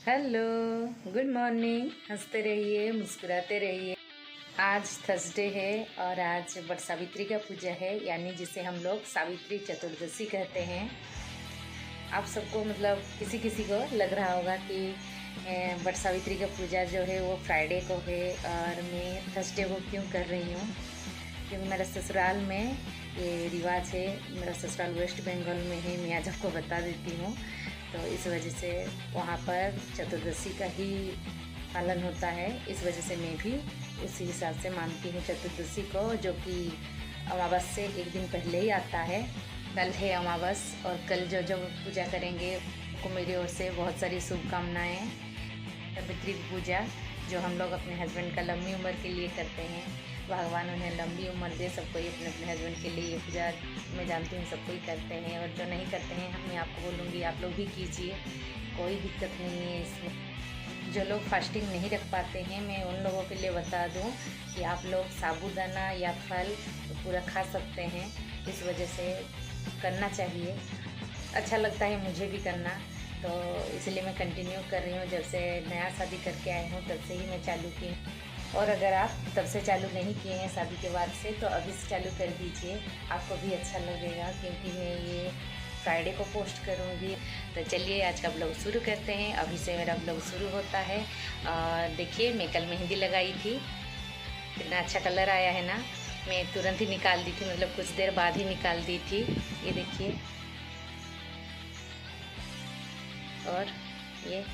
Hello, good morning. हंसते रहिए, मुस्कुराते रहिए। आज थर्सडे है और आज वट सावित्री का पूजा है, यानी जिसे हम लोग सावित्री चतुर्दशी कहते हैं। आप सबको मतलब किसी किसी को लग रहा होगा कि वट सावित्री का पूजा जो है वो फ्राइडे को है और मैं थर्सडे को क्यों कर रही हूँ। क्योंकि मेरे ससुराल में ये रिवाज है। मेरा ससुराल वेस्ट बंगाल में है, मैं आज आपको बता देती हूँ। तो इस वजह से वहाँ पर चतुर्दशी का ही पालन होता है। इस वजह से मैं भी उसी हिसाब से मानती हूँ चतुर्दशी को, जो कि अमावस से एक दिन पहले ही आता है। कल है अमावस और कल जो जो पूजा करेंगे उनको मेरी ओर से बहुत सारी शुभकामनाएँ। सावित्री की पूजा जो हम लोग अपने हस्बैंड का लंबी उम्र के लिए करते हैं, भगवान उन्हें लंबी उम्र दे। सबको ही अपने अपने हस्बैंड के लिए ये पूजा मैं जानती हूँ सबको ही करते हैं, और जो नहीं करते हैं मैं आपको बोलूँगी आप लोग भी कीजिए, कोई दिक्कत नहीं है इसमें। जो लोग फास्टिंग नहीं रख पाते हैं, मैं उन लोगों के लिए बता दूँ कि आप लोग साबूदाना या फल तो पूरा खा सकते हैं। इस वजह से करना चाहिए, अच्छा लगता है मुझे भी करना, तो इसलिए मैं कंटिन्यू कर रही हूँ। जब से नया शादी करके आई हूँ तब से ही मैं चालू की हूँ। और अगर आप तब से चालू नहीं किए हैं शादी के बाद से, तो अभी से चालू कर दीजिए, आपको भी अच्छा लगेगा। क्योंकि मैं ये फ्राइडे को पोस्ट करूँगी। तो चलिए आज का ब्लॉग शुरू करते हैं। अभी से मेरा ब्लॉग शुरू होता है। और देखिए मैं कल मेहंदी लगाई थी, कितना अच्छा कलर आया है ना। मैं तुरंत ही निकाल दी थी, मतलब कुछ देर बाद ही निकाल दी थी। ये देखिए, और ये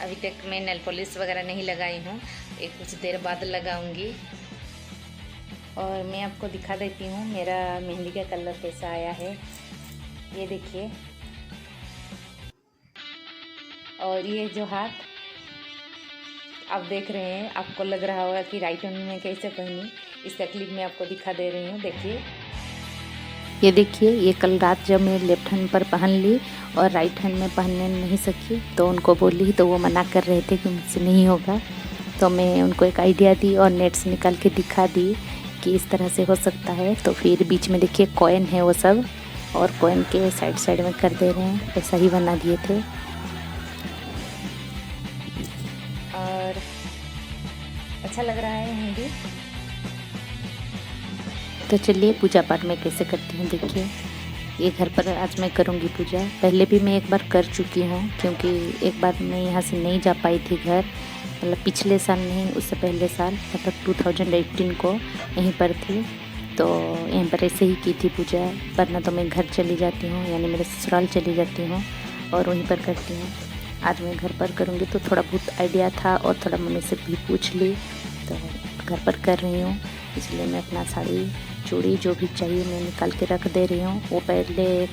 अभी तक मैं नेल पॉलिश वगैरह नहीं लगाई हूँ, एक कुछ देर बाद लगाऊंगी। और मैं आपको दिखा देती हूँ मेरा मेहंदी का कलर कैसा आया है, ये देखिए। और ये जो हाथ आप देख रहे हैं, आपको लग रहा होगा कि राइट हैंड में कैसे पहनी, इसका क्लिप मैं आपको दिखा दे रही हूँ। देखिए, ये देखिए, ये कल रात जब मैं लेफ्ट हैंड पर पहन ली और राइट हैंड में पहनने नहीं सकी, तो उनको बोली तो वो मना कर रहे थे कि मुझसे नहीं होगा। तो मैं उनको एक आइडिया दी और नेट से निकाल के दिखा दी कि इस तरह से हो सकता है। तो फिर बीच में देखिए कॉइन है वो सब, और कॉइन के साइड साइड में कर दे रहे हैं, ऐसा ही बना दिए थे। और अच्छा लग रहा है मेहंदी। तो चलिए पूजा पाठ मैं कैसे करती हूँ देखिए। ये घर पर आज मैं करूँगी पूजा। पहले भी मैं एक बार कर चुकी हूँ, क्योंकि एक बार मैं यहाँ से नहीं जा पाई थी घर, मतलब पिछले साल नहीं, उससे पहले साल, मतलब 2018 को यहीं पर थी। तो यहीं पर ऐसे ही की थी पूजा, वरना तो मैं घर चली जाती हूँ, यानी मेरे ससुराल चली जाती हूँ और वहीं पर करती हूँ। आज मैं घर पर करूँगी तो थोड़ा बहुत आइडिया था और थोड़ा मम्मी से भी पूछ ली, तो घर पर कर रही हूँ। इसलिए मैं अपना साड़ी चूड़ी जो भी चाहिए मैं निकाल के रख दे रही हूँ। वो पहले एक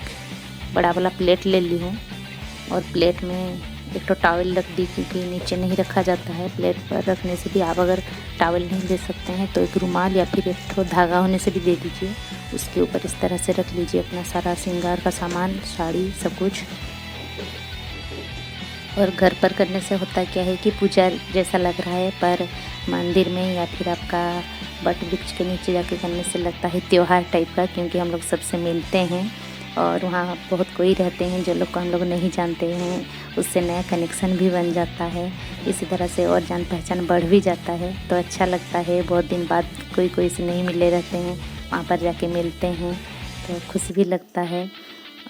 बड़ा वाला प्लेट ले ली हूँ और प्लेट में एक तो टॉवल रख दी, क्योंकि नीचे नहीं रखा जाता है। प्लेट पर रखने से भी आप अगर टॉवल नहीं ले सकते हैं तो एक रुमाल या फिर एक तो धागा होने से भी दे दीजिए। उसके ऊपर इस तरह से रख लीजिए अपना सारा श्रृंगार का सामान, साड़ी, सब कुछ। और घर पर करने से होता क्या है कि पूजा जैसा लग रहा है, पर मंदिर में या फिर आपका वट वृक्ष के नीचे जाके करने से लगता है त्योहार टाइप का, क्योंकि हम लोग सबसे मिलते हैं और वहाँ बहुत कोई रहते हैं जो लोग को हम लोग नहीं जानते हैं, उससे नया कनेक्शन भी बन जाता है। इसी तरह से और जान पहचान बढ़ भी जाता है, तो अच्छा लगता है। बहुत दिन बाद कोई से नहीं मिले रहते हैं, वहाँ पर जाके मिलते हैं तो खुश भी लगता है।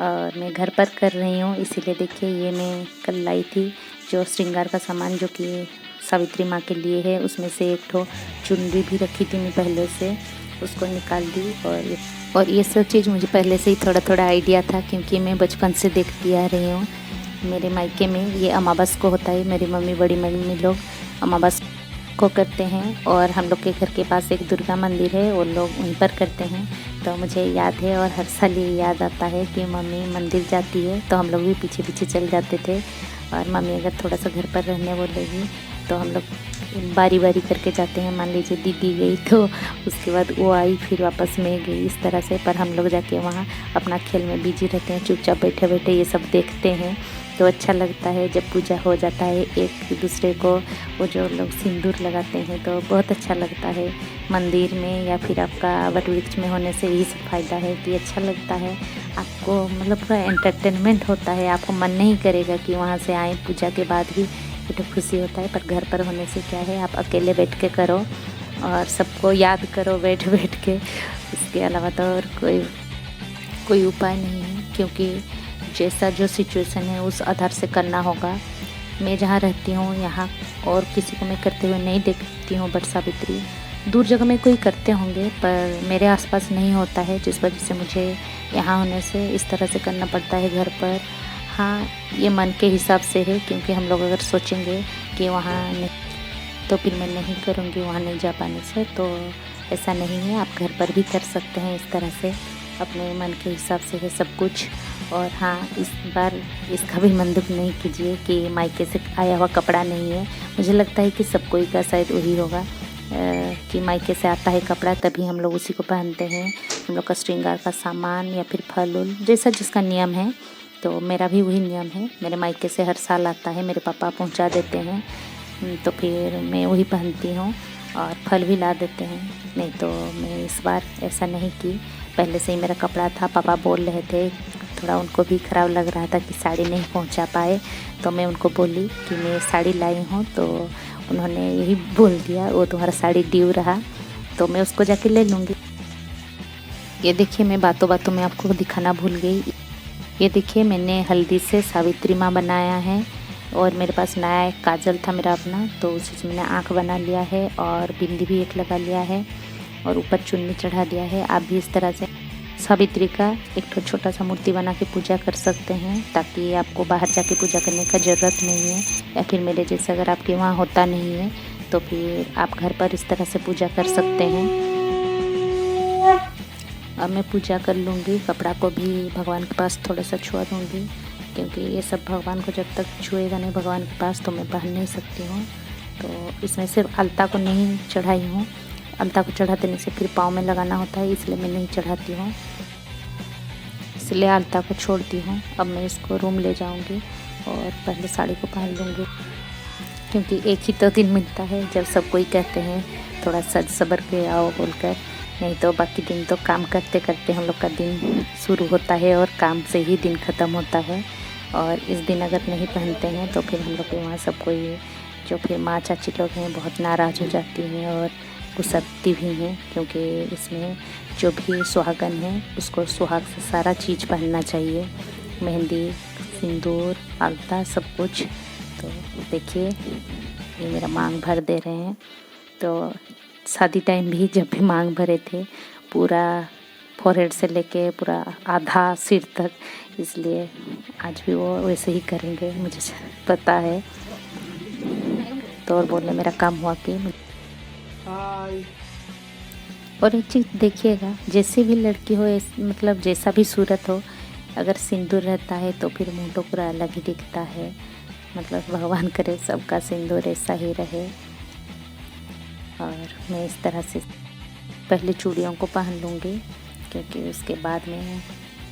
और मैं घर पर कर रही हूँ, इसीलिए देखिए ये मैं कल लाई थी जो श्रृंगार का सामान जो कि सावित्री माँ के लिए है, उसमें से एक ठो चुनरी भी रखी थी मैं पहले से, उसको निकाल दी। और ये सब चीज़ मुझे पहले से ही थोड़ा थोड़ा आइडिया था, क्योंकि मैं बचपन से देखती आ रही हूँ। मेरे मायके में ये अमावस को होता है, मेरी मम्मी, बड़ी मम्मी लोग अमावस को करते हैं, और हम लोग के घर के पास एक दुर्गा मंदिर है, वो लोग वहीं पर करते हैं। तो मुझे याद है और हर साल ये याद आता है कि मम्मी मंदिर जाती है तो हम लोग भी पीछे पीछे चल जाते थे। और मम्मी अगर थोड़ा सा घर पर रहने बोलेगी तो हम लोग बारी बारी करके जाते हैं। मान लीजिए दीदी गई तो उसके बाद वो आई, फिर वापस में गई, इस तरह से। पर हम लोग जाके वहाँ अपना खेल में बिजी रहते हैं, चुपचाप बैठे बैठे ये सब देखते हैं। तो अच्छा लगता है जब पूजा हो जाता है, एक दूसरे को वो जो लोग सिंदूर लगाते हैं, तो बहुत अच्छा लगता है। मंदिर में या फिर आपका वट वृक्ष में होने से यही सब फ़ायदा है कि अच्छा लगता है आपको, मतलब पूरा एंटरटेनमेंट होता है। आपको मन नहीं करेगा कि वहाँ से आए पूजा के बाद भी ये तो खुशी होता है। पर घर पर होने से क्या है, आप अकेले बैठ के करो और सबको याद करो बैठ बैठ के। इसके अलावा तो और कोई उपाय नहीं है, क्योंकि जैसा जो सिचुएशन है उस आधार से करना होगा। मैं जहाँ रहती हूँ यहाँ और किसी को मैं करते हुए नहीं देखती हूँ वट सावित्री। दूर जगह में कोई करते होंगे पर मेरे आसपास नहीं होता है, जिस वजह से मुझे यहाँ होने से इस तरह से करना पड़ता है घर पर। हाँ, ये मन के हिसाब से है, क्योंकि हम लोग अगर सोचेंगे कि वहाँ नहीं तो फिर मैं नहीं करूँगी वहाँ नहीं जा पाने से, तो ऐसा नहीं है। आप घर पर भी कर सकते हैं इस तरह से, अपने मन के हिसाब से है सब कुछ। और हाँ, इस बार इसका भी मन दुख नहीं कीजिए कि मायके से आया हुआ कपड़ा नहीं है। मुझे लगता है कि सब कोई का शायद वही होगा कि मायके से आता है कपड़ा तभी हम लोग उसी को पहनते हैं। हम लोग का श्रृंगार का सामान या फिर फल उल जैसा जिसका नियम है, तो मेरा भी वही नियम है। मेरे मायके से हर साल आता है, मेरे पापा पहुंचा देते हैं, तो फिर मैं वही पहनती हूँ और फल भी ला देते हैं। नहीं तो मैं इस बार ऐसा नहीं की, पहले से ही मेरा कपड़ा था। पापा बोल रहे थे, थोड़ा उनको भी ख़राब लग रहा था कि साड़ी नहीं पहुंचा पाए, तो मैं उनको बोली कि मैं साड़ी लाई हूँ, तो उन्होंने यही बोल दिया वो तुम्हारा साड़ी ड्यू रहा, तो मैं उसको जाके ले लूँगी। ये देखिए, मैं बातों बातों में आपको दिखाना भूल गई। ये देखिए, मैंने हल्दी से सावित्री माँ बनाया है और मेरे पास नया एक काजल था मेरा अपना, तो उसी से मैंने आँख बना लिया है और बिंदी भी एक लगा लिया है और ऊपर चुन्नी चढ़ा दिया है। आप भी इस तरह से सावित्री का एक तो छोटा सा मूर्ति बना के पूजा कर सकते हैं, ताकि आपको बाहर जाके पूजा करने का ज़रूरत नहीं है। या फिर मेरे जैसे अगर आपके वहाँ होता नहीं है तो फिर आप घर पर इस तरह से पूजा कर सकते हैं। अब मैं पूजा कर लूँगी, कपड़ा को भी भगवान के पास थोड़ा सा छुआ दूँगी, क्योंकि ये सब भगवान को जब तक छुएगा नहीं भगवान के पास तो मैं पहन नहीं सकती हूँ। तो इसमें सिर्फ अलता को नहीं चढ़ाई हूँ, अलता को चढ़ा देने से फिर पाँव में लगाना होता है, इसलिए मैं नहीं चढ़ाती हूँ, इसलिए अलता को छोड़ती हूँ। अब मैं इसको रूम ले जाऊँगी और पहले साड़ी को पहन लूँगी, क्योंकि एक ही तो दिन मिलता है जब सब कोई कहते हैं थोड़ा सज सबर के आओ बोलकर, नहीं तो बाकी दिन तो काम करते करते हम लोग का दिन शुरू होता है और काम से ही दिन ख़त्म होता है। और इस दिन अगर नहीं पहनते हैं तो फिर हम लोग के वहाँ सब कोई जो फिर माँ चाची लोग हैं बहुत नाराज़ हो जाती हैं और गुस्साती भी हैं, क्योंकि इसमें जो भी सुहागन है उसको सुहाग से सारा चीज़ पहनना चाहिए, मेहंदी, सिंदूर, अलता, सब कुछ। तो देखिए, ये मेरा मांग भर दे रहे हैं। तो शादी टाइम भी जब भी मांग भरे थे पूरा फोरहेड से लेके पूरा आधा सिर तक, इसलिए आज भी वो वैसे ही करेंगे, मुझे पता है। तो और बोलने मेरा काम हुआ कि और एक चीज़ देखिएगा, जैसे भी लड़की हो मतलब जैसा भी सूरत हो, अगर सिंदूर रहता है तो फिर मुँह तो पूरा अलग ही दिखता है। मतलब भगवान करे सबका सिंदूर ऐसा ही रहे। और मैं इस तरह से पहले चूड़ियों को पहन लूँगी, क्योंकि उसके बाद में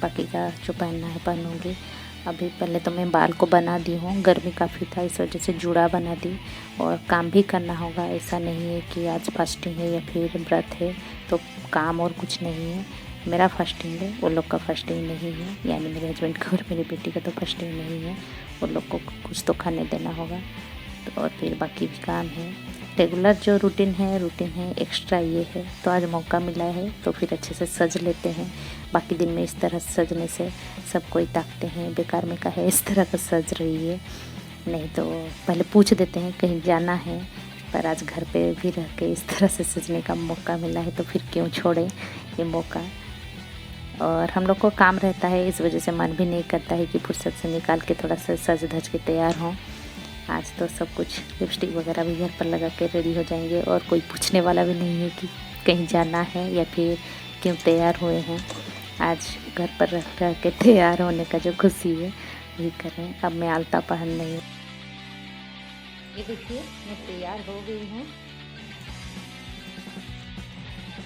बाकी का जो पहनना है पहनूँगी। अभी पहले तो मैं बाल को बना दी हूँ, गर्मी काफ़ी था इस वजह से जूड़ा बना दी। और काम भी करना होगा, ऐसा नहीं है कि आज फास्टिंग है या फिर व्रत है तो काम और कुछ नहीं है। मेरा फास्टिंग है, वो लोग का फास्टिंग नहीं है, यानी मेरे हस्बैंड का और मेरी बेटी का तो फास्टिंग नहीं है। वो लोग को कुछ तो खाने देना होगा, तो और फिर बाकी भी काम है। रेगुलर जो रूटीन है, एक्स्ट्रा ये है। तो आज मौका मिला है तो फिर अच्छे से सज लेते हैं। बाकी दिन में इस तरह सजने से सब कोई ताकते हैं बेकार में का है इस तरह का सज रही है, नहीं तो पहले पूछ देते हैं कहीं जाना है। पर आज घर पे भी रह के इस तरह से सजने का मौका मिला है तो फिर क्यों छोड़े ये मौका। और हम लोग को काम रहता है, इस वजह से मन भी नहीं करता है कि फुर्सत से निकाल के थोड़ा सा सज धज के तैयार हों। आज तो सब कुछ लिपस्टिक वगैरह भी घर पर लगा के रेडी हो जाएंगे और कोई पूछने वाला भी नहीं है कि कहीं जाना है या फिर क्यों तैयार हुए हैं। आज घर पर रह के तैयार होने का जो खुशी है वही करें। अब मैं आलता पहन रही हूँ। ये देखिए, मैं तैयार हो गई हूँ।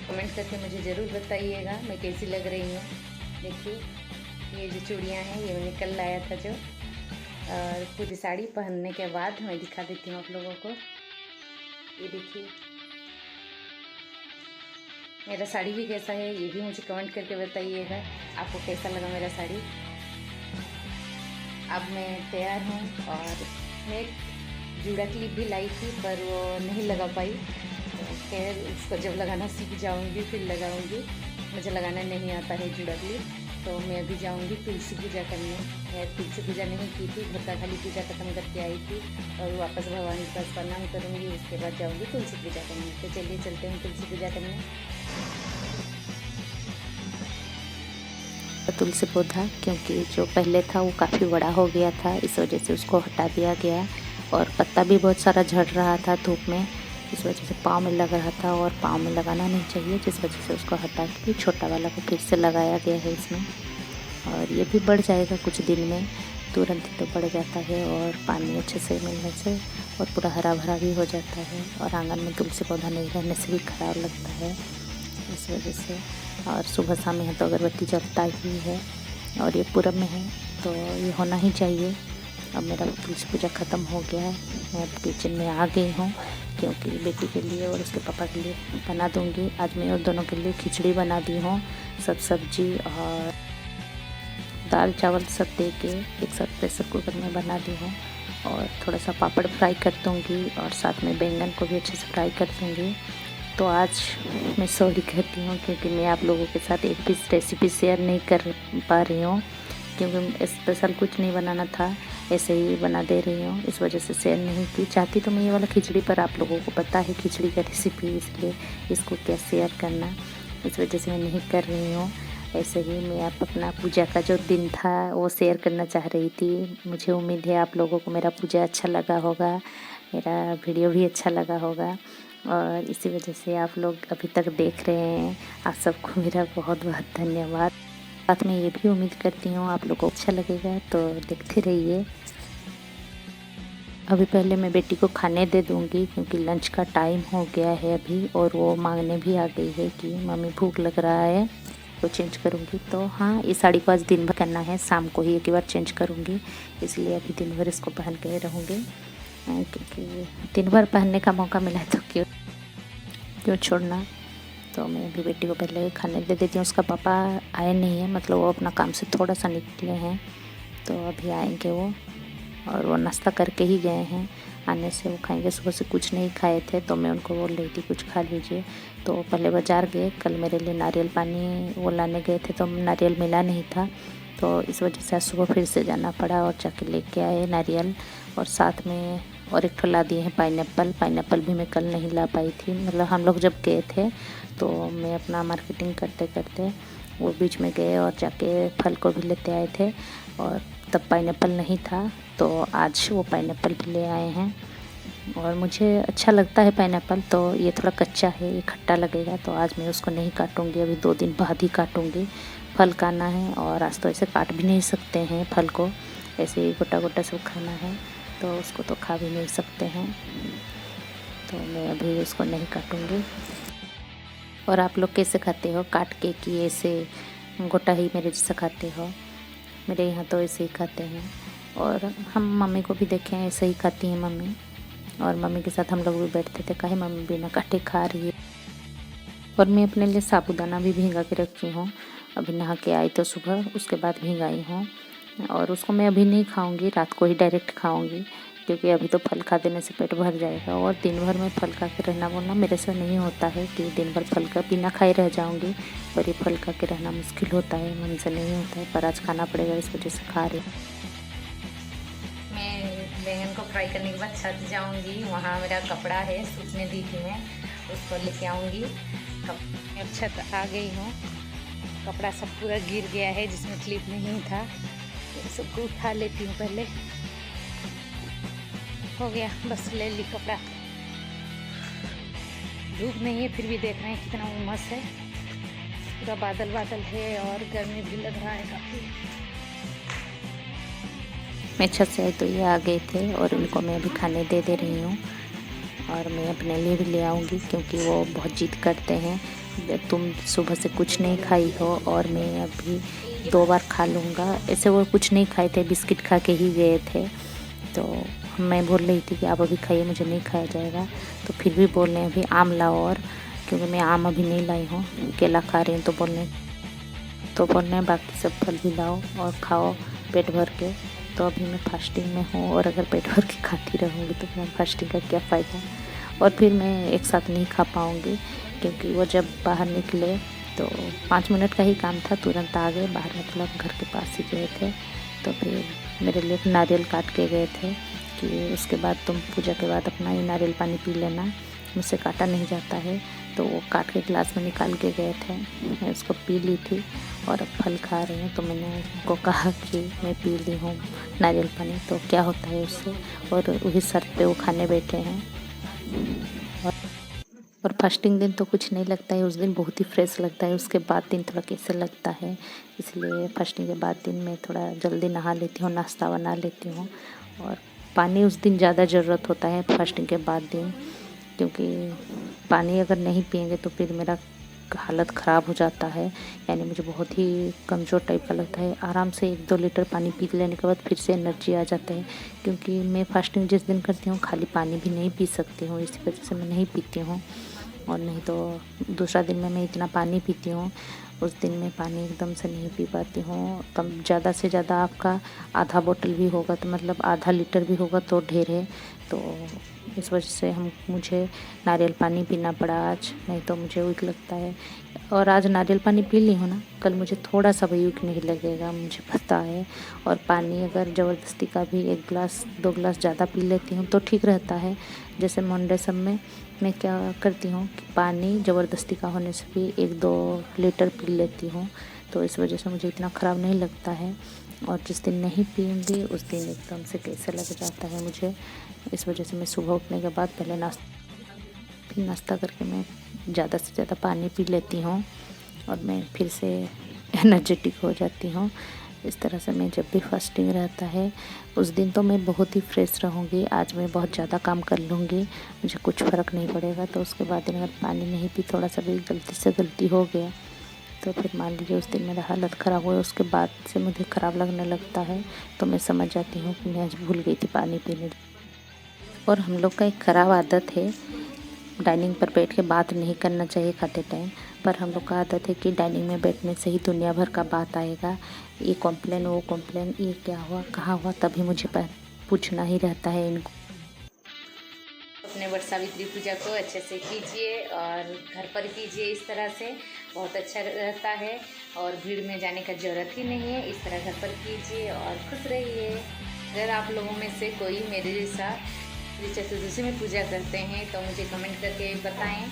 कमेंट करके मुझे ज़रूर बताइएगा मैं कैसी लग रही हूँ। देखिए, ये जो चूड़ियाँ हैं ये मैंने कल लाया था जो, और पूरी साड़ी पहनने के बाद मैं दिखा देती हूँ आप लोगों को। ये देखिए मेरा साड़ी भी कैसा है ये भी मुझे कमेंट करके बताइएगा, आपको कैसा लगा मेरा साड़ी। अब मैं तैयार हूँ और मैं जूड़ा क्लिप भी लाई थी पर वो नहीं लगा पाई। तो खैर उसको जब लगाना सीख जाऊंगी फिर लगाऊंगी। मुझे लगाना नहीं आता है जूड़ा क्लिप। तो मैं अभी जाऊंगी तुलसी पूजा करने। खैर तुलसी पूजा नहीं की थी, घर का खाली पूजा ख़त्म करके आई थी और वापस भगवान के पास प्रणाम करूँगी, उसके बाद जाऊँगी तुलसी पूजा करने। तो चलिए चलते हैं तुलसी पूजा करने। तुलसी पौधा क्योंकि जो पहले था वो काफ़ी बड़ा हो गया था, इस वजह से उसको हटा दिया गया और पत्ता भी बहुत सारा झड़ रहा था धूप में, इस वजह से पाँव में लग रहा था और पाँव में लगाना नहीं चाहिए, जिस वजह से उसको हटा के छोटा वाला को फिर से लगाया गया है इसमें। और ये भी बढ़ जाएगा कुछ दिन में, तुरंत ही तो बढ़ जाता है और पानी अच्छे से मिलने से और पूरा हरा भरा भी हो जाता है। और आंगन में तुलसी पौधा नहीं रहने से भी खराब लगता है इस वजह से। और सुबह शाम यहाँ तो अगरबत्ती जलता ही है और ये पूरब में है तो ये होना ही चाहिए। अब मेरा तुलसी पूजा ख़त्म हो गया है, मैं किचन में आ गई हूँ क्योंकि बेटी के लिए और उसके पापा के लिए बना दूँगी। आज मैं और दोनों के लिए खिचड़ी बना दी हूँ, सब सब्जी और दाल चावल सब दे के एक साथ प्रेशर कुकर में बना दी हूँ। और थोड़ा सा पापड़ फ्राई कर दूँगी और साथ में बैंगन को भी अच्छे से फ्राई कर दूँगी। तो आज मैं सॉरी कहती हूँ क्योंकि मैं आप लोगों के साथ एक भी रेसिपी शेयर नहीं कर पा रही हूँ, क्योंकि स्पेशल कुछ नहीं बनाना था, ऐसे ही बना दे रही हूँ, इस वजह से शेयर नहीं की। चाहती तो मैं ये वाला खिचड़ी, पर आप लोगों को पता है खिचड़ी का रेसिपी, इसलिए इसको क्या शेयर करना, इस वजह से मैं नहीं कर रही हूँ। ऐसे ही मैं आप अपना पूजा का जो दिन था वो शेयर करना चाह रही थी। मुझे उम्मीद है आप लोगों को मेरा पूजा अच्छा लगा होगा, मेरा वीडियो भी अच्छा लगा होगा और इसी वजह से आप लोग अभी तक देख रहे हैं। आप सबको मेरा बहुत बहुत धन्यवाद। साथ में ये भी उम्मीद करती हूँ आप लोगों को अच्छा लगेगा, तो देखते रहिए। अभी पहले मैं बेटी को खाने दे दूँगी क्योंकि लंच का टाइम हो गया है अभी और वो मांगने भी आ गई है कि मम्मी भूख लग रहा है, तो चेंज करूँगी। तो हाँ, इस साड़ी को आज दिन भर करना है, शाम को ही एक बार चेंज करूँगी, इसलिए अभी दिन भर इसको पहन के रहूँगी क्योंकि दिन भर पहनने का मौका मिला है तो क्यों छोड़ना। तो मैं अभी बेटी को पहले खाने दे देती हूँ। उसका पापा आए नहीं है, मतलब वो अपना काम से थोड़ा सा निकले हैं, तो अभी आएंगे वो, और वो नाश्ता करके ही गए हैं, आने से वो खाएंगे। सुबह से कुछ नहीं खाए थे तो मैं उनको बोल रही थी कुछ खा लीजिए। तो पहले बाज़ार गए, कल मेरे लिए नारियल पानी वो लाने गए थे तो नारियल मिला नहीं था, तो इस वजह से आज सुबह फिर से जाना पड़ा और जाके लेके आए नारियल। और साथ में और एक ठो ला दिए हैं पाइनएप्पल भी मैं कल नहीं ला पाई थी, मतलब हम लोग जब गए थे तो मैं अपना मार्केटिंग करते करते वो बीच में गए और जाके फल को भी लेते आए थे और तब पाइनएप्पल नहीं था, तो आज वो पाइनएप्पल भी ले आए हैं। और मुझे अच्छा लगता है पाइनएप्पल, तो ये थोड़ा कच्चा है, ये खट्टा लगेगा, तो आज मैं उसको नहीं काटूंगी, अभी 2 दिन बाद ही काटूंगी। फल खाना है और आज तो ऐसे काट भी नहीं सकते हैं फल को, ऐसे ही गोटा गोटा सब खाना है, तो उसको तो खा भी नहीं सकते हैं, तो मैं अभी उसको नहीं काटूंगी। और आप लोग कैसे खाते हो, काट के कि ऐसे गोटा ही मेरे जैसा खाते हो? मेरे यहाँ तो ऐसे ही खाते हैं और हम मम्मी को भी देखें ऐसे ही खाती हैं मम्मी, और मम्मी के साथ हम लोग भी बैठते थे, काहे मम्मी बिना काटे खा रही है। और मैं अपने लिए साबूदाना भी भिंगा के रखी हूँ, अभी नहा के आई तो सुबह, उसके बाद भिंगाई हूँ, और उसको मैं अभी नहीं खाऊंगी, रात को ही डायरेक्ट खाऊंगी, क्योंकि अभी तो फल खा देने से पेट भर जाएगा। और दिन भर में फल खा के रहना बोलना मेरे से नहीं होता है कि दिन भर फल का बिना खाए रह जाऊंगी, पर ये फल खा के रहना मुश्किल होता है, मन से नहीं होता है, पर आज खाना पड़ेगा, इस वजह से खा रही। मैं बैंगन को फ्राई करने के बाद छत जाऊंगी, वहाँ मेरा कपड़ा है सूखने दी थी मैं, उसको लेके आऊँगी। अब छत आ गई हूँ, कपड़ा सब पूरा गिर गया है जिसमें क्लिप नहीं था, सबको उठा लेती हूँ पहले। हो गया, बस ले ली कपड़ा। धूप नहीं है फिर भी देख रहे हैं कितना उमस है, पूरा बादल बादल है और गर्मी भी लग रहा है काफ़ी। मैं छत से आई तो ये आ गए थे और उनको मैं अभी खाने दे रही हूँ, और मैं अपने लिए भी ले आऊँगी क्योंकि वो बहुत जिद करते हैं, तुम सुबह से कुछ नहीं खाई हो और मैं अभी 2 बार खा लूँगा। ऐसे वो कुछ नहीं खाए थे, बिस्किट खा के ही गए थे, तो मैं बोल रही थी कि आप अभी खाइए, मुझे नहीं खाया जाएगा, तो फिर भी बोल रहे हैं अभी आम लाओ, और क्योंकि मैं आम अभी नहीं लाई हूँ, केला खा रही हूँ, तो बोल रहे हैं बाकी सब फल भी लाओ और खाओ पेट भर के। तो अभी मैं फास्टिंग में हूँ, और अगर पेट भर के खाती रहूँगी तो फिर फास्टिंग का क्या फ़ायदा। और फिर मैं एक साथ नहीं खा पाऊँगी, क्योंकि वो जब बाहर निकले तो 5 मिनट का ही काम था, तुरंत आ गए बाहर, मतलब घर के पास ही गए थे। तो फिर मेरे लिए नारियल काट के गए थे कि उसके बाद तुम पूजा के बाद अपना ये नारियल पानी पी लेना, मुझसे काटा नहीं जाता है। तो वो काट के गिलास में निकाल के गए थे, मैं उसको पी ली थी और अब फल खा रही हूँ। तो मैंने उनको कहा कि मैं पी ली हूँ नारियल पानी, तो क्या होता है उससे, और वही सर पे वो खाने बैठे हैं। और फास्टिंग दिन तो कुछ नहीं लगता है, उस दिन बहुत ही फ्रेश लगता है, उसके बाद दिन थोड़ा कैसे लगता है। इसलिए फास्टिंग के बाद दिन में थोड़ा जल्दी नहा लेती हूँ, नाश्ता बना लेती हूँ। और पानी उस दिन ज़्यादा ज़रूरत होता है फास्टिंग के बाद दिन, क्योंकि पानी अगर नहीं पिएंगे तो फिर मेरा हालत ख़राब हो जाता है, यानी मुझे बहुत ही कमज़ोर टाइप का लगता है। आराम से 1-2 लीटर पानी पी लेने के बाद फिर से एनर्जी आ जाता है, क्योंकि मैं फास्टिंग जिस दिन करती हूँ खाली पानी भी नहीं पी सकती हूँ, इसी वजह से मैं नहीं पीती हूँ। और नहीं तो दूसरा दिन में मैं इतना पानी पीती हूँ, उस दिन मैं पानी एकदम से नहीं पी पाती हूँ। तब ज़्यादा से ज़्यादा आपका आधा बोतल भी होगा तो मतलब आधा लीटर भी होगा तो ढेर है। तो इस वजह से मुझे नारियल पानी पीना पड़ा आज, नहीं तो मुझे वीक लगता है। और आज नारियल पानी पी ली हूँ ना, कल मुझे थोड़ा सा भी वीक नहीं लगेगा, मुझे पता है। और पानी अगर ज़बरदस्ती का भी 1 गिलास 2 गिलास ज़्यादा पी लेती हूँ तो ठीक रहता है। जैसे मंडे सब में मैं क्या करती हूँ कि पानी ज़बरदस्ती का होने से भी 1-2 लीटर पी लेती हूँ, तो इस वजह से मुझे इतना ख़राब नहीं लगता है। और जिस दिन नहीं पीऊँगी उस दिन एकदम से कैसे लग जाता है मुझे। इस वजह से मैं सुबह उठने के बाद पहले नाश्ता करके मैं ज़्यादा से ज़्यादा पानी पी लेती हूँ, और मैं फिर से एनर्जेटिक हो जाती हूँ। इस तरह से मैं जब भी फास्टिंग रहता है उस दिन तो मैं बहुत ही फ्रेश रहूँगी। आज मैं बहुत ज़्यादा काम कर लूँगी, मुझे कुछ फ़र्क नहीं पड़ेगा। तो उसके बाद अगर पानी नहीं पी, थोड़ा सा भी गलती से गलती हो गया तो फिर मान लीजिए उस दिन मेरा हालत ख़राब हुआ, उसके बाद से मुझे ख़राब लगने लगता है। तो मैं समझ जाती हूँ कि मैं आज भूल गई थी पानी पीने। और हम लोग का एक ख़राब आदत है, डाइनिंग पर बैठ के बात नहीं करना चाहिए खाते टाइम, पर हम लोग का आदत है कि डाइनिंग में बैठने से ही दुनिया भर का बात आएगा। ये कॉम्प्लेन, वो कॉम्प्लेन, ये क्या हुआ, कहाँ हुआ, तभी मुझे पूछना ही रहता है इनको। अपने वट सावित्री पूजा को अच्छे से कीजिए और घर पर कीजिए, इस तरह से बहुत अच्छा रहता है और भीड़ में जाने का ज़रूरत ही नहीं है। इस तरह घर पर कीजिए और खुश रहिए। अगर आप लोगों में से कोई मेरे जैसा चतुर्दशी में पूजा करते हैं तो मुझे कमेंट करके बताएं,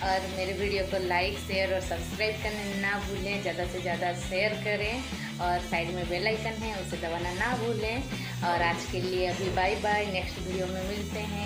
और मेरे वीडियो को लाइक, शेयर और सब्सक्राइब करना ना भूलें। ज़्यादा से ज़्यादा शेयर करें, और साइड में बेल आइकन है उसे दबाना ना भूलें। और आज के लिए अभी बाय बाय, नेक्स्ट वीडियो में मिलते हैं।